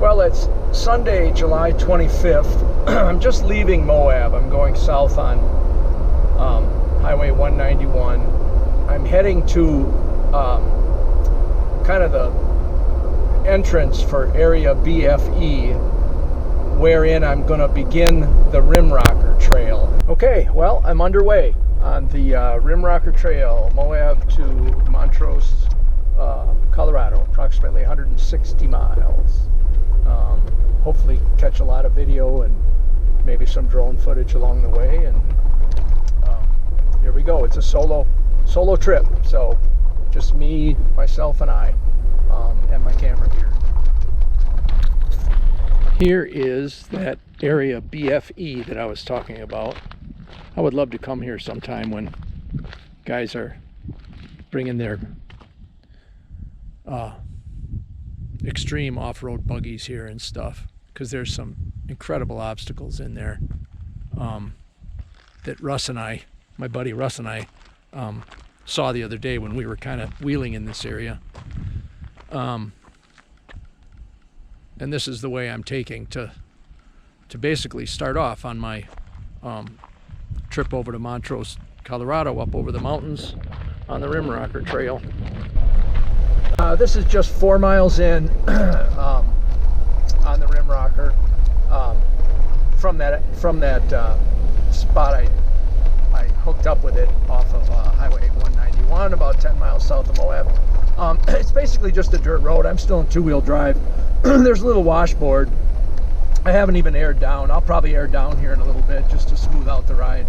Well, it's Sunday, July 25th. I'm just leaving Moab. I'm going south on Highway 191. I'm heading to kind of the entrance for area BFE, wherein I'm going to begin the Rimrocker Trail. Okay, well, I'm underway on the Rimrocker Trail, Moab to Montrose, Colorado, approximately 160 miles. Hopefully catch a lot of video and maybe some drone footage along the way. And here we go. It's a solo trip, so just me, myself, and I, and my camera gear. Here is that area BFE that I was talking about. I would love to come here sometime when guys are bringing their extreme off-road buggies here and stuff, because there's some incredible obstacles in there that Russ and I, my buddy Russ and I, saw the other day when we were kind of wheeling in this area. And this is the way I'm taking to basically start off on my trip over to Montrose, Colorado, up over the mountains on the Rimrocker Trail. This is just 4 miles in on the Rimrocker. From that spot, I hooked up with it off of Highway 191, about 10 miles south of Moab. It's basically just a dirt road. I'm still in two-wheel drive. There's a little washboard. I haven't even aired down. I'll probably air down here in a little bit just to smooth out the ride.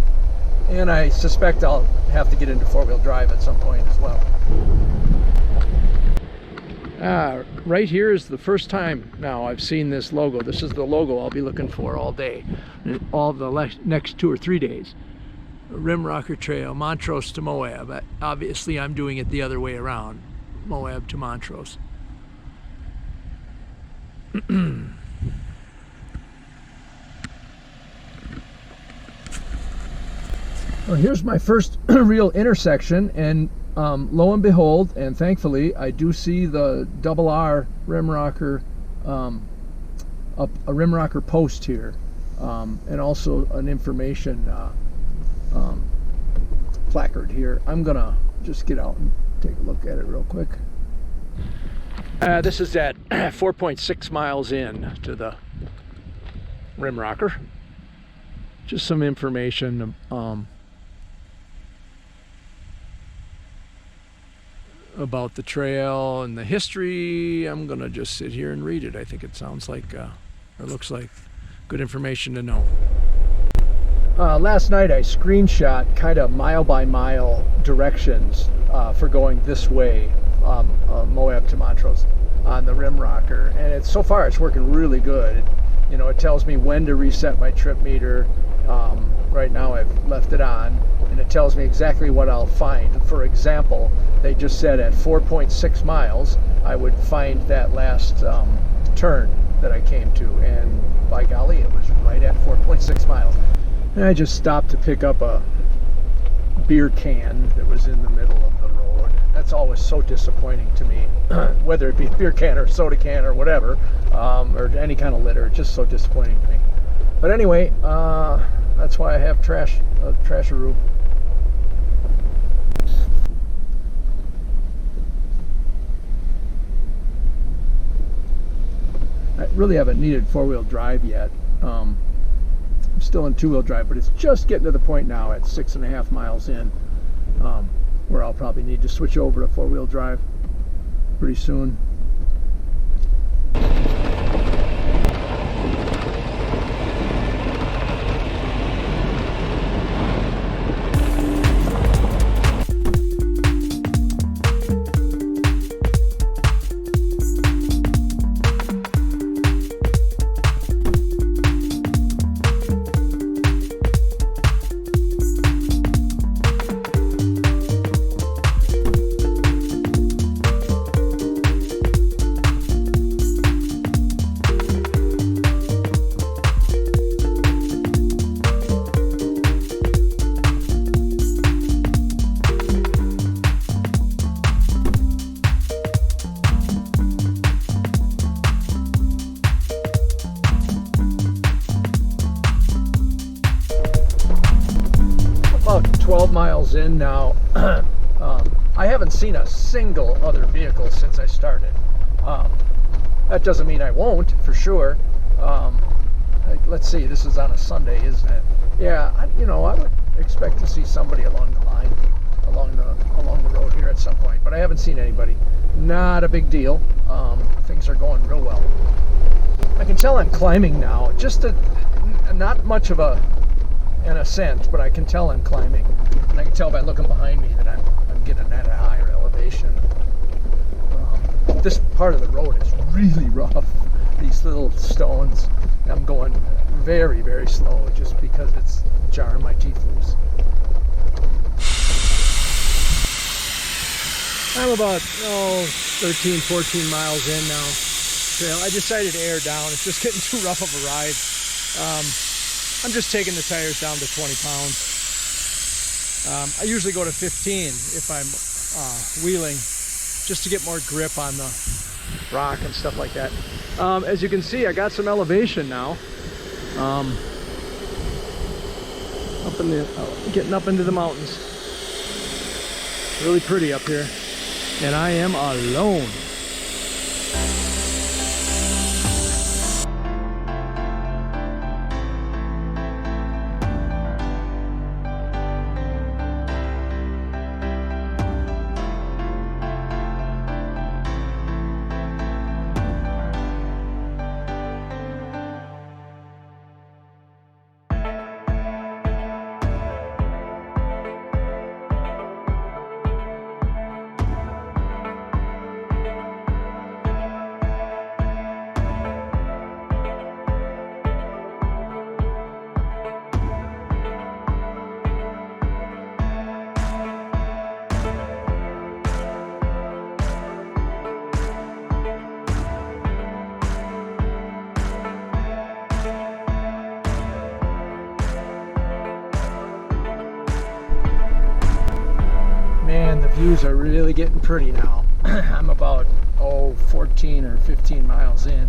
And I suspect I'll have to get into four-wheel drive at some point as well. Right here is the first time now I've seen this logo. This is the logo I'll be looking for all day, all the next 2 or 3 days. Rimrocker Trail, Montrose to Moab. Obviously, I'm doing it the other way around, Moab to Montrose. Well, here's my first real intersection, and lo and behold, and thankfully, I do see the double R Rimrocker, a Rimrocker post here, and also an information placard here. I'm gonna just get out and take a look at it real quick. This is at 4.6 miles in to the Rimrocker. Just some information about the trail and the history. I'm gonna just sit here and read it. I think it sounds like, or looks like good information to know. Last night I screenshot kind of mile by mile directions for going this way, Moab to Montrose on the Rimrocker, and so far it's working really good. You know, it tells me when to reset my trip meter. Right now I've left it on, and it tells me exactly what I'll find. For example, they just said at 4.6 miles I would find that last turn that I came to, and by golly, it was right at 4.6 miles. And I just stopped to pick up a beer can that was in the middle of the road. That's always so disappointing to me, whether it be a beer can or a soda can or whatever, or any kind of litter. It's just so disappointing to me. But anyway, that's why I have trasharoo. I really haven't needed four-wheel drive yet. I'm still in two-wheel drive, but it's just getting to the point now at 6.5 miles in, where I'll probably need to switch over to four-wheel drive pretty soon. miles in now. I haven't seen a single other vehicle since I started. That doesn't mean I won't, for sure. Let's see, this is on a Sunday, isn't it? Yeah, I would expect to see somebody along the line, along the road here at some point, but I haven't seen anybody. Not a big deal. Things are going real well. I can tell I'm climbing now. Just not much of an ascent, but I can tell I'm climbing. And I can tell by looking behind me that I'm getting at a higher elevation. This part of the road is really rough. These little stones. I'm going very, very slow just because it's jarring my teeth loose. I'm about 13, 14 miles in now. Trail. I decided to air down. It's just getting too rough of a ride. I'm just taking the tires down to 20 pounds. I usually go to 15 if I'm wheeling, just to get more grip on the rock and stuff like that. As you can see, I got some elevation now. Getting up into the mountains. Really pretty up here, and I am alone. Man, the views are really getting pretty now. I'm about 14 or 15 miles in,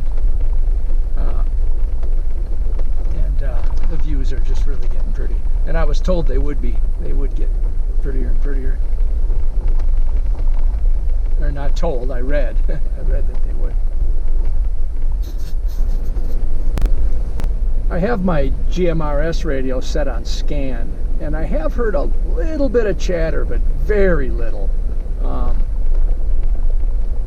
and the views are just really getting pretty. And I was told they would get prettier and prettier. Or not told, I read. I read that they would. I have my GMRS radio set on scan, and I have heard a little bit of chatter, but very little. And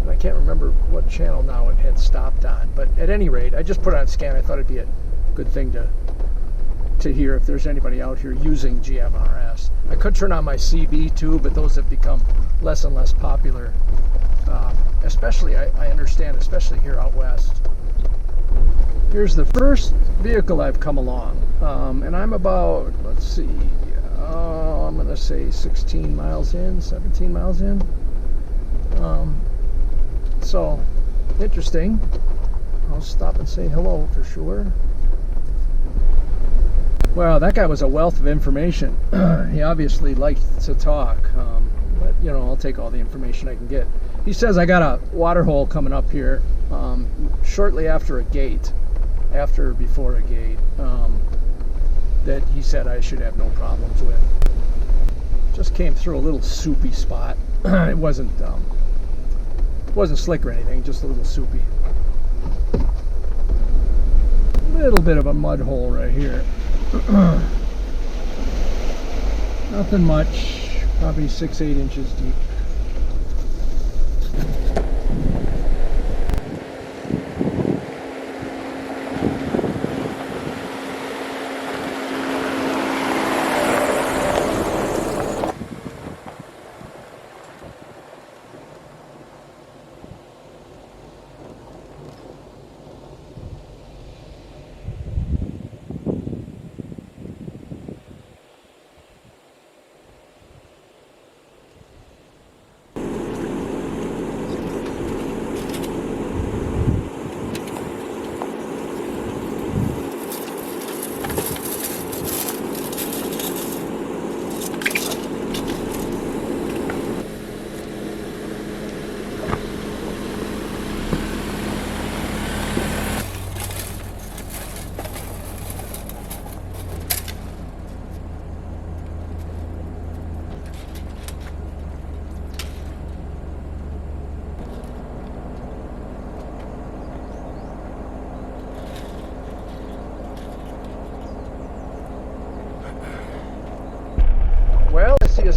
I can't remember what channel now it had stopped on, but at any rate, I just put it on scan. I thought it'd be a good thing to hear if there's anybody out here using GMRS. I could turn on my CB too, but those have become less and less popular, especially, I understand, especially here out west. Here's the first vehicle I've come along, and I'm about, let's see, I'm going to say 16 miles in, 17 miles in. So, interesting. I'll stop and say hello for sure. Well, that guy was a wealth of information. He obviously liked to talk, but I'll take all the information I can get. He says I got a water hole coming up here shortly after a gate. Before a gate, that he said I should have no problems with. Just came through a little soupy spot. It wasn't slick or anything, just a little soupy. Little bit of a mud hole right here. Nothing much, probably 6-8 inches deep.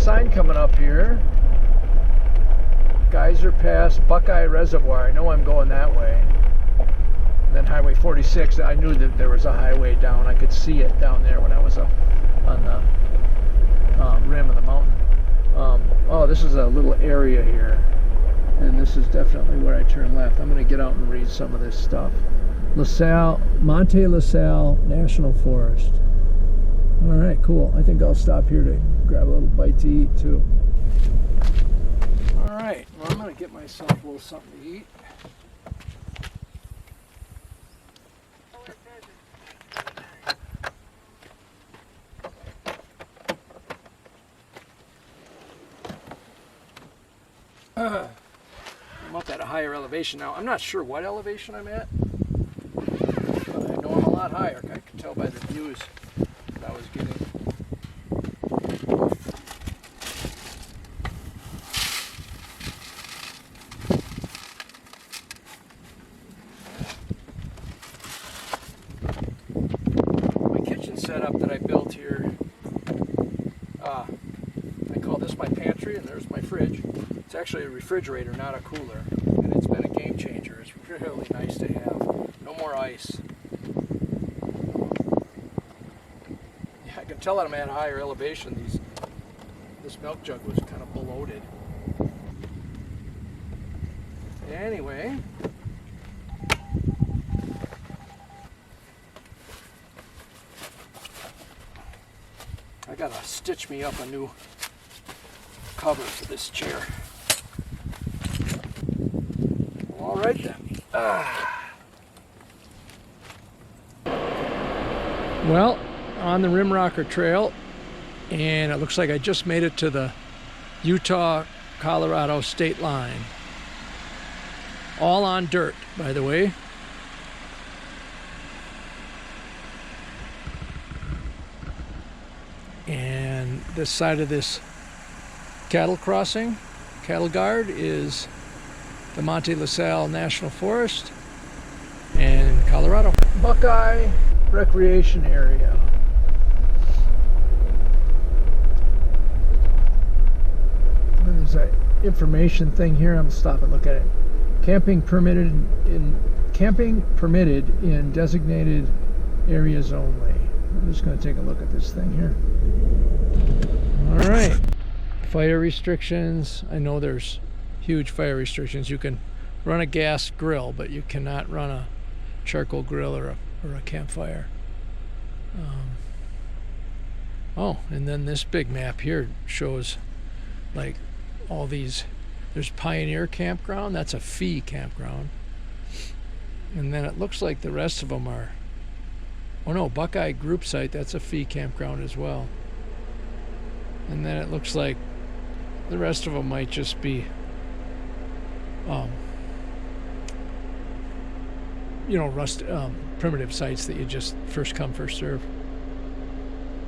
sign coming up here. Geyser Pass, Buckeye Reservoir. I know I'm going that way. And then Highway 46, I knew that there was a highway down. I could see it down there when I was up on the rim of the mountain. Oh, this is a little area here. And this is definitely where I turn left. I'm going to get out and read some of this stuff. Monte La Salle National Forest. All right, cool. I think I'll stop here to grab a little bite to eat too. All right, well, I'm going to get myself a little something to eat. I'm up at a higher elevation now. I'm not sure what elevation I'm at, but I know I'm a lot higher. I can tell by the views that I was getting. My kitchen setup that I built here, I call this my pantry, and there's my fridge. It's actually a refrigerator, not a cooler, and it's been a game changer. It's really nice to have. No more ice. Yeah, I can tell that I'm at a higher elevation. This milk jug was kind of bloated. Anyway, I gotta stitch me up a new cover for this chair. All right then. Well, on the Rimrocker Trail, and it looks like I just made it to the Utah-Colorado state line. All on dirt, by the way. And this side of this cattle crossing, cattle guard, is the Monte La Salle National Forest in Colorado. Buckeye Recreation Area. There's an information thing here. I'm gonna stop and look at it. Camping permitted in designated areas only. I'm just going to take a look at this thing here. All right. Fire restrictions. I know there's huge fire restrictions. You can run a gas grill, but you cannot run a charcoal grill or a campfire. Oh, and then this big map here shows like all these. There's Pioneer Campground. That's a fee campground. And then it looks like the rest of them are, oh no, Buckeye Group Site, that's a fee campground as well. And then it looks like the rest of them might just be primitive sites that you just first come, first serve.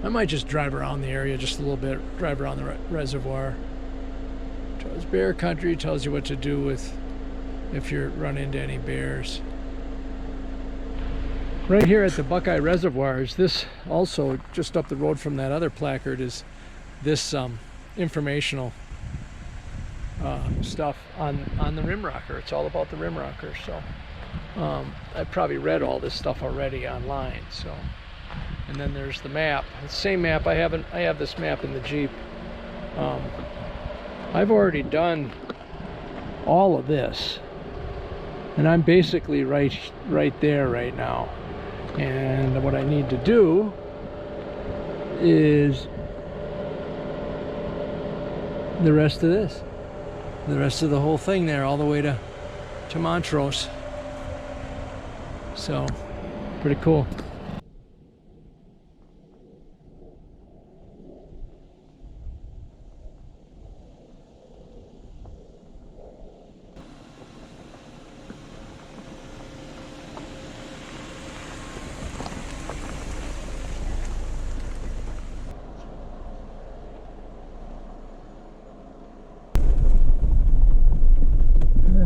I might just drive around the area just a little bit, drive around the reservoir. It's bear country, tells you what to do with if you run into any bears. Right here at the Buckeye Reservoirs, this also just up the road from that other placard is this informational stuff on the Rimrocker. It's all about the Rimrocker. So I've probably read all this stuff already online. So, and then there's the map. The same map. I have this map in the Jeep. I've already done all of this, and I'm basically right there right now. And what I need to do is the rest of this, the rest of the whole thing there, all the way to Montrose. So pretty cool.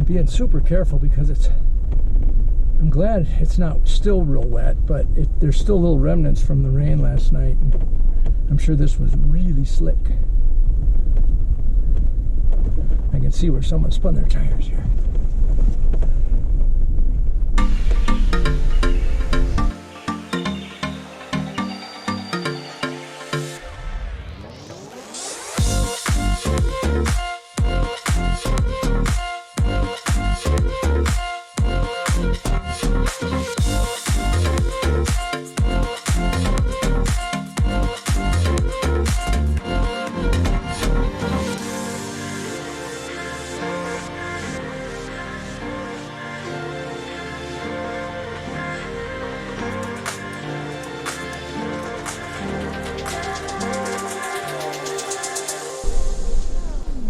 Being super careful because I'm glad it's not still real wet, but there's still little remnants from the rain last night. And I'm sure this was really slick. can see where someone spun their tires here.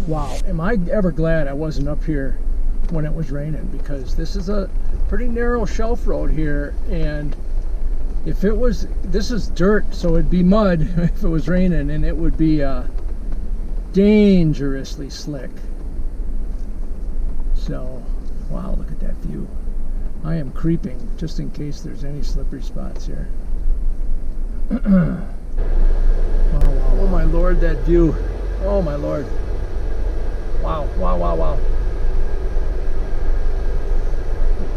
Wow, am I ever glad I wasn't up here when it was raining, because this is a pretty narrow shelf road here, and if it was, this is dirt, so it'd be mud if it was raining, and it would be dangerously slick. So, wow, look at that view. I am creeping just in case there's any slippery spots here. Wow, wow. Oh my Lord, that view. Oh my Lord. Wow, wow, wow, wow.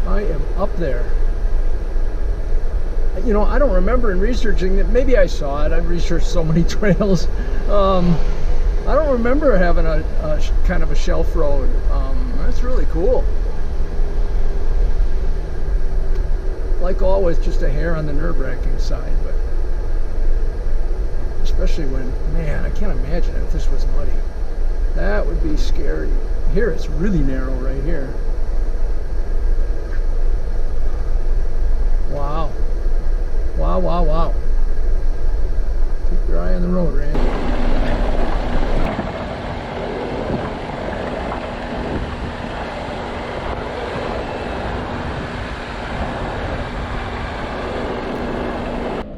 I am up there. You know, I don't remember in researching it. Maybe I saw it. I've researched so many trails. I don't remember having a kind of a shelf road. That's really cool. Like always, just a hair on the nerve-wracking side, but especially when, man, I can't imagine if this was muddy. That would be scary. Here it's really narrow right here. Wow. Wow, wow, wow. Keep your eye on the road, Randy.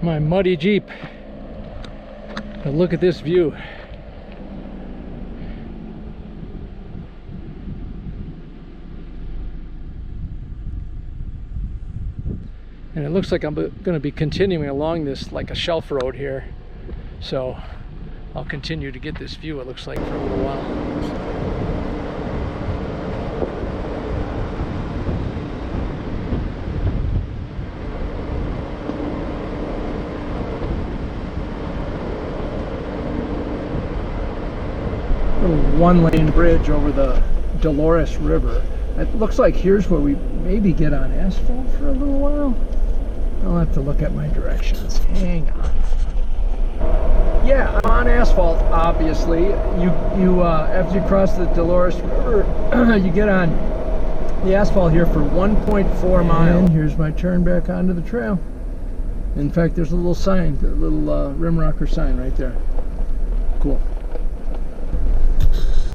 My muddy Jeep. But look at this view. And it looks like I'm going to be continuing along this like a shelf road here. So I'll continue to get this view, it looks like, for a little while. Little one-lane bridge over the Dolores River. It looks like here's where we maybe get on asphalt for a little while. I'll have to look at my directions. Hang on. Yeah, I'm on asphalt, obviously. You after you cross the Dolores River, you get on the asphalt here for 1.4 miles. And here's my turn back onto the trail. In fact, there's a little sign, a little rim rocker sign right there. Cool.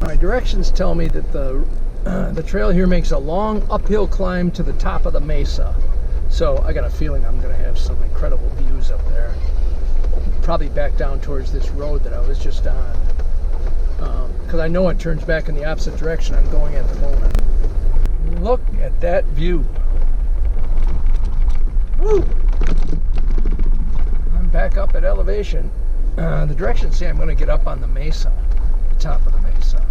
My directions tell me that the trail here makes a long uphill climb to the top of the mesa. So I got a feeling I'm going to have some incredible views up there. Probably back down towards this road that I was just on. Because I know it turns back in the opposite direction I'm going at the moment. Look at that view. Woo! I'm back up at elevation. The directions say I'm going to get up on the mesa, the top of the mesa.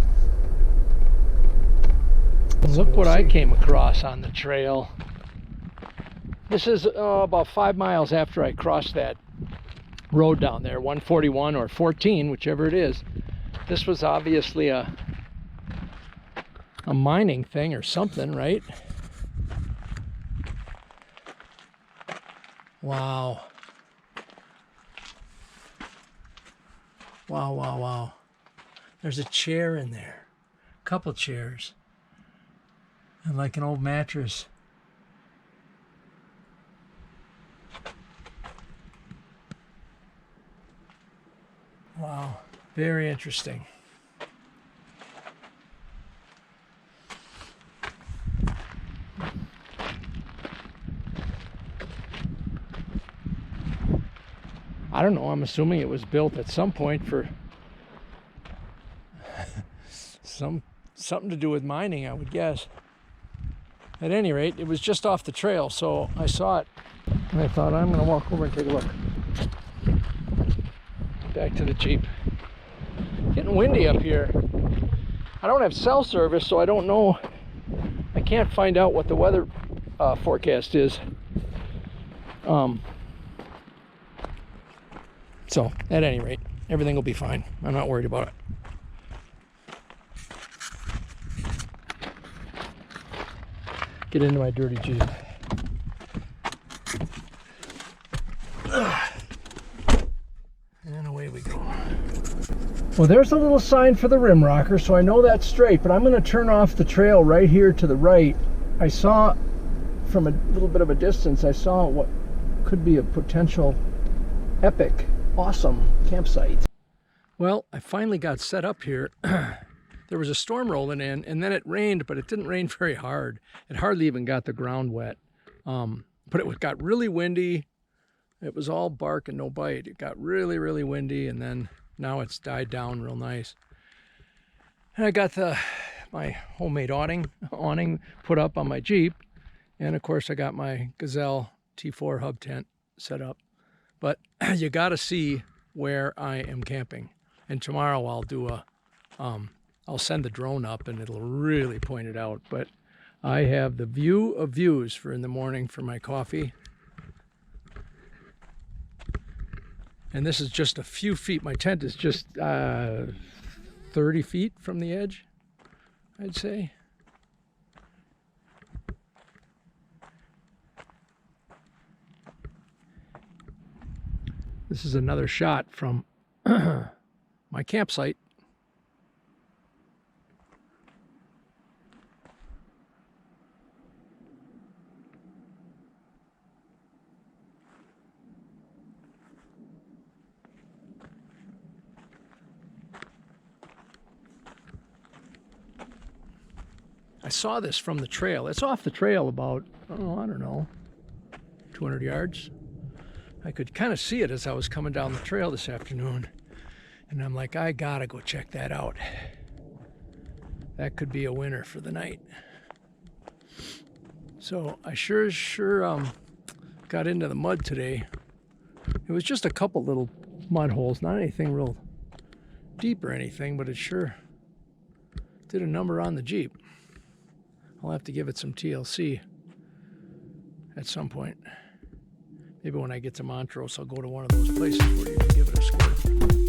Look what I came across on the trail. This is about 5 miles after I crossed that road down there, 141 or 14, whichever it is. This was obviously a mining thing or something, right? Wow. Wow, wow, wow. There's a chair in there. A couple chairs. And like an old mattress. Wow, very interesting. I don't know, I'm assuming it was built at some point for something to do with mining, I would guess. At any rate, it was just off the trail, so I saw it and I thought, I'm going to walk over and take a look. Back to the Jeep. Getting windy up here. I don't have cell service, so I don't know. I can't find out what the weather forecast is. So, at any rate, everything will be fine. I'm not worried about it. Get into my dirty Jeep. And away we go. Well, there's a little sign for the rim rocker, so I know that's straight, but I'm going to turn off the trail right here to the right. I saw, from a little bit of a distance, I saw what could be a potential epic, awesome campsite. Well, I finally got set up here. There was a storm rolling in, and then it rained, but it didn't rain very hard. It hardly even got the ground wet. But it got really windy. It was all bark and no bite. It got really, really windy, and then now it's died down real nice. And I got my homemade awning put up on my Jeep. And of course I got my Gazelle T4 hub tent set up. But you got to see where I am camping. And tomorrow I'll do I'll send the drone up and it'll really point it out. But I have the view of views for in the morning for my coffee. And this is just a few feet. My tent is just 30 feet from the edge, I'd say. This is another shot from my campsite. I saw this from the trail. It's off the trail about, oh, I don't know, 200 yards. I could kind of see it as I was coming down the trail this afternoon. And I'm like, I gotta go check that out. That could be a winner for the night. So I sure got into the mud today. It was just a couple little mud holes, not anything real deep or anything, but it sure did a number on the Jeep. I'll have to give it some TLC at some point. Maybe when I get to Montrose, I'll go to one of those places where you can give it a squirt.